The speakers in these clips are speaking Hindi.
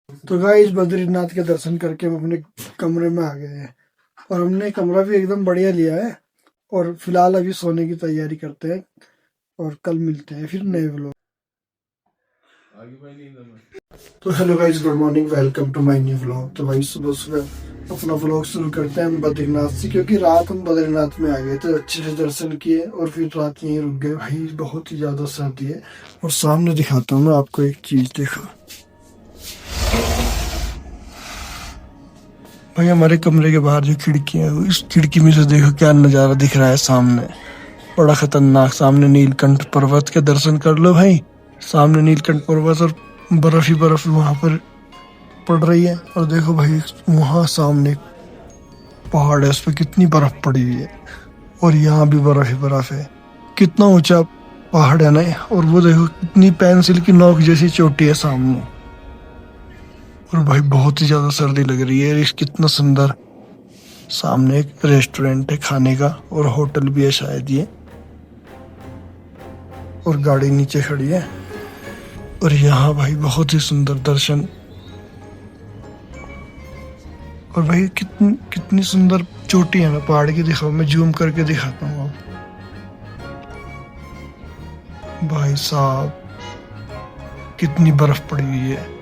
तो गाइस बद्रीनाथ के दर्शन करके हम अपने कमरे में आ गए हैं और हमने कमरा भी एकदम बढ़िया लिया है। और फिलहाल अभी सोने की तैयारी करते हैं और कल मिलते हैं फिर नए व्लॉग। तो hello guys, good morning, welcome to my new vlog. तो भाई सुबह सुबह अपना व्लॉग शुरू करते हैं हम बद्रीनाथ से, क्योंकि रात हम बद्रीनाथ में आ गए थे, अच्छे से दर्शन किए और फिर रात यहीं रुक गए। भाई बहुत ही ज्यादा सर्दी है। और सामने दिखाता हूँ मैं आपको एक चीज, देखो भाई हमारे कमरे के बाहर जो खिड़की है, इस खिड़की में से देखो क्या नज़ारा दिख रहा है सामने, बड़ा खतरनाक। सामने नीलकंठ पर्वत के दर्शन कर लो भाई। सामने नीलकंठ पर्वत और बर्फ ही बर्फ वहां पर पड़ रही है। और देखो भाई वहां सामने पहाड़ है, उस पर कितनी बर्फ पड़ी हुई है और यहाँ भी बर्फ ही बर्फ है। कितना ऊंचा पहाड़ है ना। और वो देखो कितनी पेंसिल की नोक जैसी चोटी है सामने। और भाई बहुत ही ज्यादा सर्दी लग रही है। इस कितना सुंदर सामने एक रेस्टोरेंट है खाने का और होटल भी है शायद ये। और गाड़ी नीचे खड़ी है। और यहाँ भाई बहुत ही सुंदर दर्शन। और भाई कितनी कितनी सुंदर चोटी है ना पहाड़ की, दिखाओ मैं जूम करके दिखाता हूँ आप। भाई साहब कितनी बर्फ पड़ी हुई है।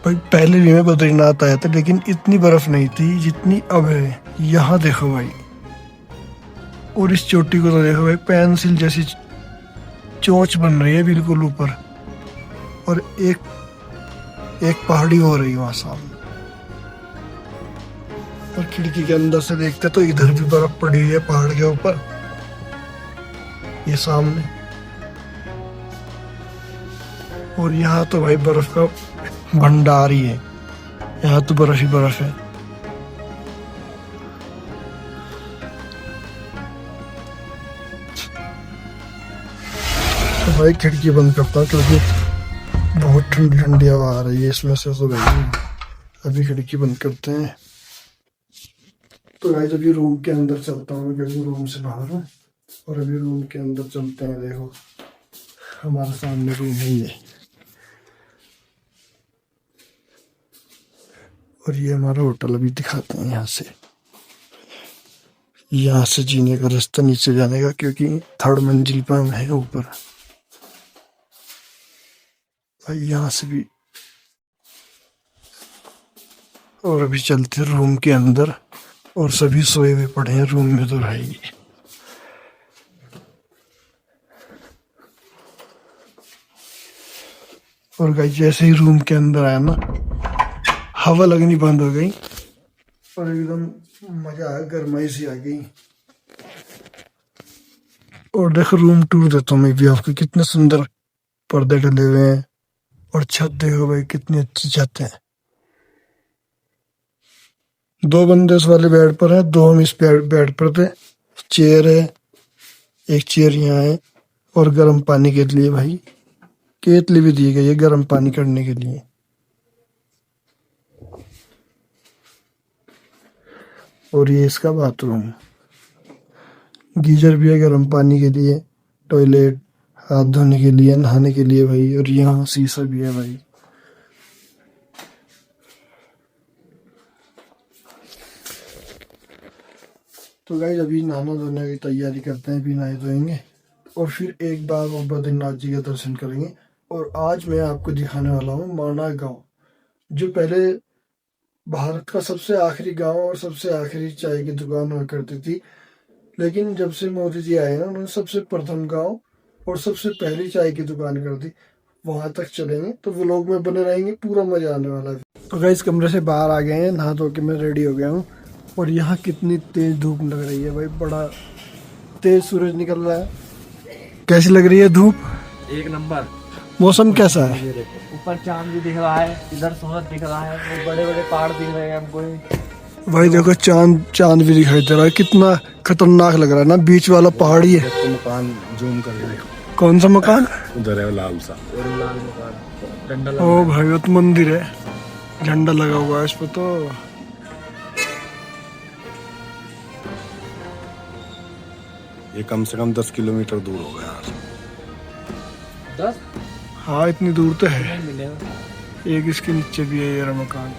भाई पहले भी मैं बद्रीनाथ आया था लेकिन इतनी बर्फ नहीं थी जितनी अब है। यहाँ देखो भाई, और इस चोटी को तो देखो भाई, पेंसिल जैसी चोंच बन रही है बिल्कुल ऊपर। और एक पहाड़ी हो रही है वहां सामने। और खिड़की के अंदर से देखते तो इधर भी बर्फ पड़ी हुई है पहाड़ के ऊपर, ये सामने। और यहाँ तो भाई बर्फ का भंडार ही है, यहाँ तो बर्फ ही बर्फ है। तो भाई खिड़की बंद करता हूँ क्योंकि बहुत ठंडी ठंडी हवा आ रही है इसमें से। तो भाई अभी खिड़की बंद करते हैं। तो भाई अभी रूम के अंदर चलता हूँ क्योंकि रूम से बाहर हूँ। और अभी रूम के अंदर चलते हैं। देखो हमारे सामने रूम है ये। और ये हमारा होटल अभी दिखाते हैं यहाँ से। यहाँ से जीने का रास्ता नीचे जाने का, क्योंकि 3rd मंजिल पर हम है ऊपर। भाई यहाँ से भी। और अभी चलते रूम के अंदर। और सभी सोए हुए पड़े हैं रूम में तो भाई। और गाइस जैसे ही रूम के अंदर आया ना, हवा लगनी बंद हो गई और एकदम मजा आया, गर्माई सी आ गई। और देखो रूम टूर देता हूँ मैं भी आपको, कितने सुंदर पर्दे डले हुए हैं। और छत देखो भाई कितनी अच्छी छत है। 2 बंदे उस वाले बेड पर है, 2 हम इस बेड पर थे। चेयर है, एक चेयर यहाँ है। और गर्म पानी के लिए भाई केतली भी दी गई है गर्म पानी करने के लिए। और ये इसका बाथरूम, गीजर भी है गर्म पानी के लिए, टॉयलेट, हाथ धोने के लिए, नहाने के लिए भाई। और यहाँ शीशा भी है भाई। तो गाइस अभी नहाना धोने की तैयारी करते हैं, अभी नहाए धोएंगे और फिर एक बार वो बद्रीनाथ जी के दर्शन करेंगे। और आज मैं आपको दिखाने वाला हूँ माना गांव, जो पहले भारत का सबसे आखिरी गांव और सबसे आखिरी चाय की दुकान हुआ करती थी। लेकिन जब से मोदी जी आए ना, उन्होंने सबसे प्रथम गांव और सबसे पहली चाय की दुकान कर दी। वहां तक चलेंगे तो व्लॉग में बने रहेंगे, पूरा मजा आने वाला है। तो गाइस कमरे से बाहर आ गए हैं, नहा धो के मैं रेडी हो गया हूँ। और यहाँ कितनी तेज धूप लग रही है भाई, बड़ा तेज सूरज निकल रहा है। कैसी लग रही है धूप? एक नंबर। मौसम कैसा है? ऊपर चांद भी दिख रहा है, इधर सूरज दिख रहा है, और बड़े बड़े पहाड़ दिख रहे हैं हमको। भाई देखो चांद भी दिखाई दे रहा है, कितना खतरनाक लग रहा है ना। बीच वाला पहाड़ी है। तो मकान जूम कर देखो, कौन सा मकान? उधर है लाल सा। और लाल मकान, डंडा लगा ओ भाई वो तो मंदिर है, झंडा लगा हुआ है इस पे तो। ये कम से कम 10 किलोमीटर दूर होगा यहाँ से। 10? हाँ इतनी दूर तो है। नहीं मिलेगा। एक इसके नीचे भी है ये रहा मकान।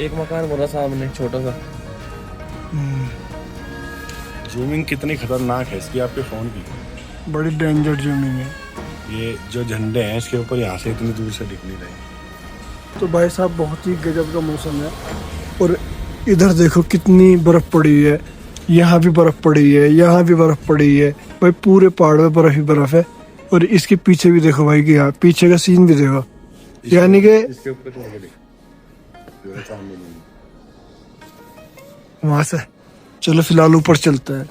एक मकान बोला सामने छोटा सा। जूमिंग कितनी खतरनाक है इसकी आपके फोन की। बड़ी डेंजर जमीन है। ये जो झंडे हैं इसके ऊपर यहाँ से इतनी दूर से दिख नहीं रहे। तो भाई साहब बहुत ही गजब का मौसम है। और इधर देखो कितनी बर्फ पड़ी है, यहाँ भी बर्फ पड़ी है, यहाँ भी बर्फ पड़ी है भाई, पूरे पहाड़ में बर्फ ही बर्फ है। और इसके पीछे भी देखो भाई कि यहाँ पीछे का सीन भी देखो, यानी कि इसके ऊपर तो आगे देख, सामने नहीं। वहां से चलो फिलहाल ऊपर चलते हैं।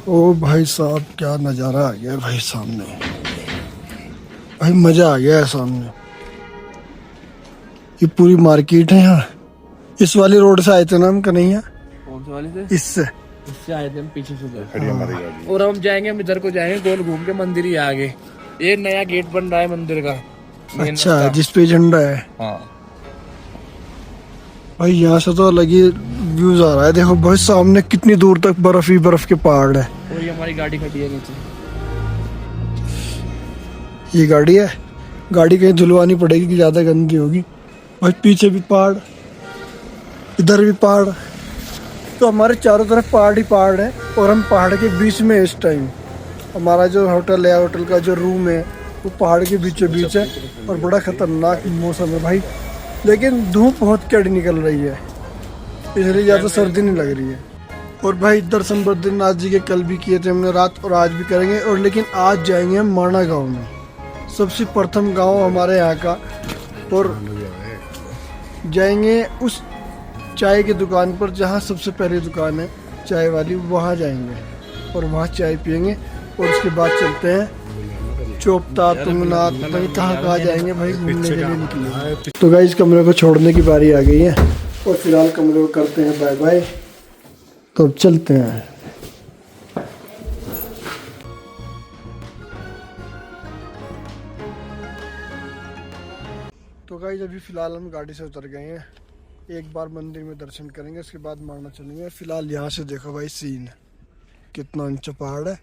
ओ भाई साहब क्या नज़ारा आ गया भाई सामने, भाई मज़ा आ गया है सामने। ये पूरी मार्केट है यहाँ। इस वाली रोड से आए थे ना हम कन्हैया, कौन से वाले से? इससे इससे आए थे हम पीछे से गए। खड़ी हमारी गाड़ी। और हम जाएंगे, हम इधर को जाएंगे, गोल घूम के मंदिर ही आगे। ये नया गेट बन रहा है मंदिर का। मेन अच्छा रास्ता। जिस पे झंडा है हाँ। भाई, यहाँ से तो अलग ही व्यूज आ रहा है। देखो भाई सामने कितनी दूर तक बर्फ ही बर्फ के पहाड़ है। और ये हमारी गाड़ी खड़ी है नीचे। ये गाड़ी है, गाड़ी कहीं धुलवानी पड़ेगी कि ज्यादा गंदी होगी। भाई पीछे भी पहाड़, इधर भी पहाड़, तो हमारे चारों तरफ पहाड़ ही पहाड़ है। और हम पहाड़ के बीच में इस टाइम, हमारा जो होटल है, होटल का जो रूम है वो पहाड़ के बीचों बीच है। और बड़ा खतरनाक मौसम है भाई, लेकिन धूप बहुत कड़ी निकल रही है, इसलिए ज़्यादा सर्दी नहीं लग रही है। और भाई दर्शन बद्रीनाथ जी के कल भी किए थे हमने रात, और आज भी करेंगे। और लेकिन आज जाएंगे हम माणा गांव में, सबसे प्रथम गांव हमारे यहाँ का। और जाएंगे उस चाय की दुकान पर जहाँ सबसे पहली दुकान है चाय वाली, वहाँ जाएंगे और वहाँ चाय पियेंगे। और उसके बाद चलते हैं चोपता, तुंगनाथ, पता नहीं कहाँ कहाँ जाएंगे भाई, घूमने के लिए निकले। तो गाइस कमरे को छोड़ने की बारी आ गई है और फिलहाल कमरे को करते हैं बाय बाय। तो अब चलते हैं। तो गाइस अभी फिलहाल हम गाड़ी से उतर गए हैं, एक बार मंदिर में दर्शन करेंगे, उसके बाद मारना चलेंगे। फिलहाल यहाँ से देखो भाई सीन कितना ऊंचा पहाड़ है।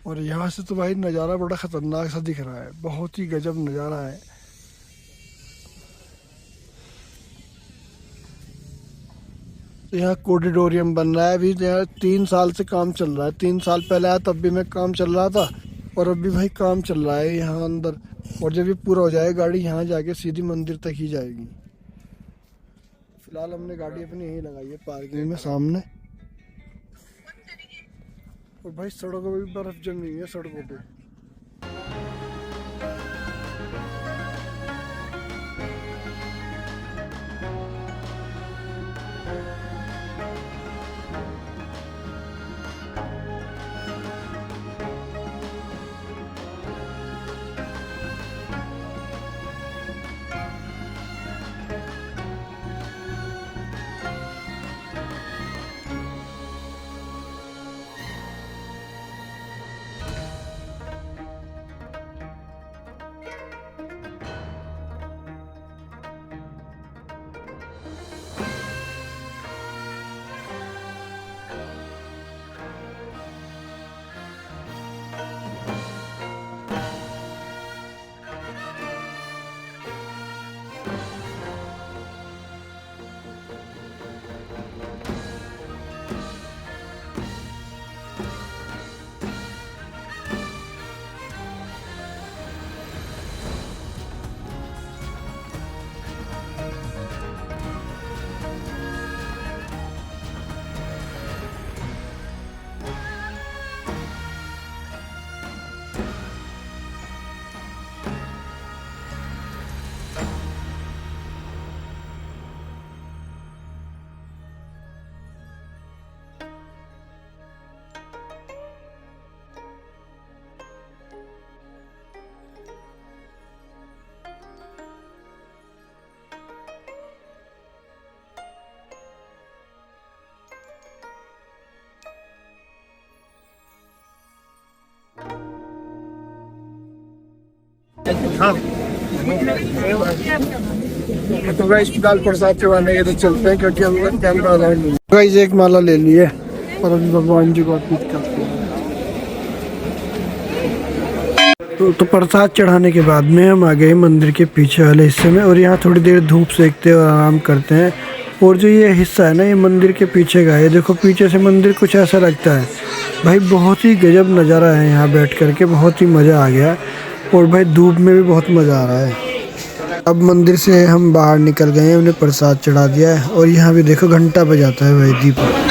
और यहाँ से तो भाई नज़ारा बड़ा ख़तरनाक सा दिख रहा है, बहुत ही गजब नज़ारा है। तो यहाँ कोरिडोरियम बन रहा है अभी, यहाँ 3 साल से काम चल रहा है। 3 साल पहले आया तब भी मैं काम चल रहा था, और अभी भाई काम चल रहा है यहाँ अंदर। और जब ये पूरा हो जाएगा गाड़ी यहाँ जाके सीधी मंदिर तक ही जाएगी। फिलहाल हमने गाड़ी अपनी यहीं लगाई है पार्किंग में सामने। और भाई सड़कों पे भी बर्फ जम गई है, सड़कों पे। तो गाइस फिलहाल प्रसाद चढ़ाने के तो चलते हैं क्योंकि हम कैमरा अलाउड नहीं। गाइस एक माला ले लिए और अभी भगवान जी को अर्पित करते हैं। तो प्रसाद चढ़ाने के बाद में हम आ गए मंदिर के पीछे वाले हिस्से में और यहाँ थोड़ी देर धूप सेकते और आराम करते हैं। और जो ये हिस्सा है ना, ये मंदिर के पीछे का है। देखो पीछे से मंदिर कुछ ऐसा लगता है भाई, बहुत ही गजब नज़ारा है यहाँ बैठ करके, बहुत ही मज़ा आ गया। और भाई धूप में भी बहुत मज़ा आ रहा है। अब मंदिर से हम बाहर निकल गए हैं, उन्हें प्रसाद चढ़ा दिया है और यहाँ भी देखो घंटा बजाता है भाई दीपक।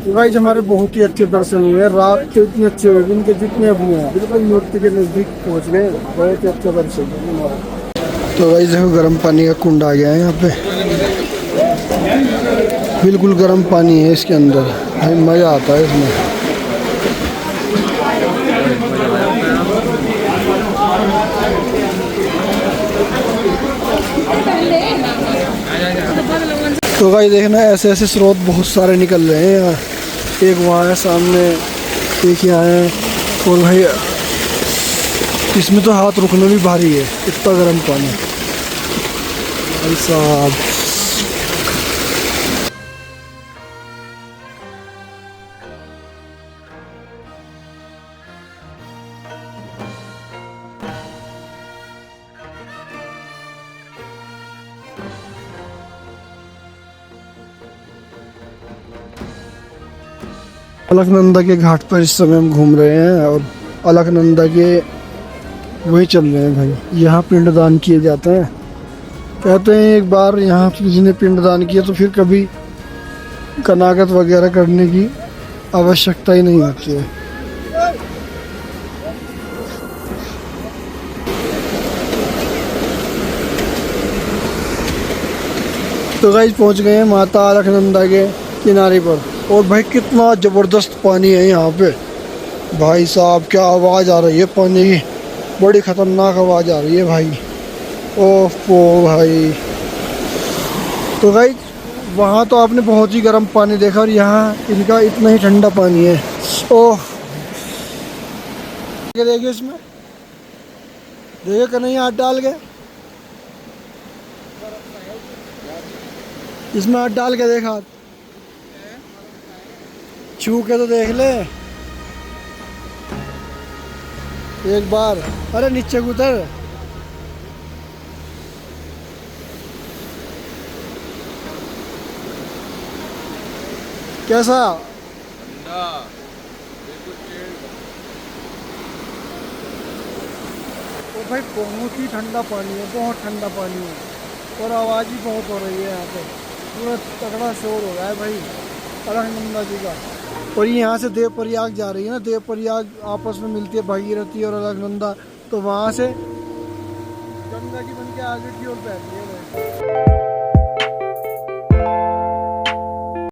गाइस हमारे बहुत ही अच्छे दर्शन हुए, रात के इतने अच्छे हुए दिन के जितने अब हुए हैं, बिल्कुल मूर्ति के नज़दीक पहुंच गए, बहुत ही अच्छा दर्शन हुआ। तो गाइस देखो गर्म पानी का कुंड आ गया है यहाँ पे, बिल्कुल गर्म पानी है इसके अंदर भाई, मज़ा आता है इसमें। तो गाइस देखना ऐसे ऐसे स्रोत बहुत सारे निकल रहे हैं यहाँ, एक वहाँ है सामने, एक यहाँ है। और भाई इसमें तो हाथ रुकना भी भारी है, इतना गर्म पानी भाई साहब। अलकनंदा के घाट पर इस समय हम घूम रहे हैं और अलकनंदा के वही चल रहे हैं भाई। यहाँ पिंडदान किए जाते हैं, कहते हैं एक बार यहाँ किसी ने पिंडदान किया तो फिर कभी कनागत वगैरह करने की आवश्यकता ही नहीं होती है। तो गाइस पहुँच गए हैं माता अलकनंदा के किनारे पर और भाई कितना ज़बरदस्त पानी है यहाँ पे भाई साहब, क्या आवाज़ आ रही है पानी की, बड़ी ख़तरनाक आवाज़ आ रही है भाई। ओफो भाई। तो भाई वहाँ तो आपने बहुत ही गर्म पानी देखा और यहाँ इनका इतना ही ठंडा पानी है। ओह देखिए इसमें, देखिए कन्हैया हाथ डाल के, इसमें हाथ डाल के देखा, छू के तो देख ले एक बार। अरे नीचे उतर, कैसा तो भाई बहुत ही ठंडा पानी है, बहुत ठंडा पानी है और आवाज़ भी बहुत हो रही है यहाँ पे, पूरा तगड़ा शोर हो रहा है भाई अलकनंदा जी का। और ये यहाँ से देवप्रयाग जा रही है ना, देवप्रयाग आपस में मिलती है भागीरथी और अलकनंदा, तो वहाँ से गंगा की बन के आगे की ओर बहती है।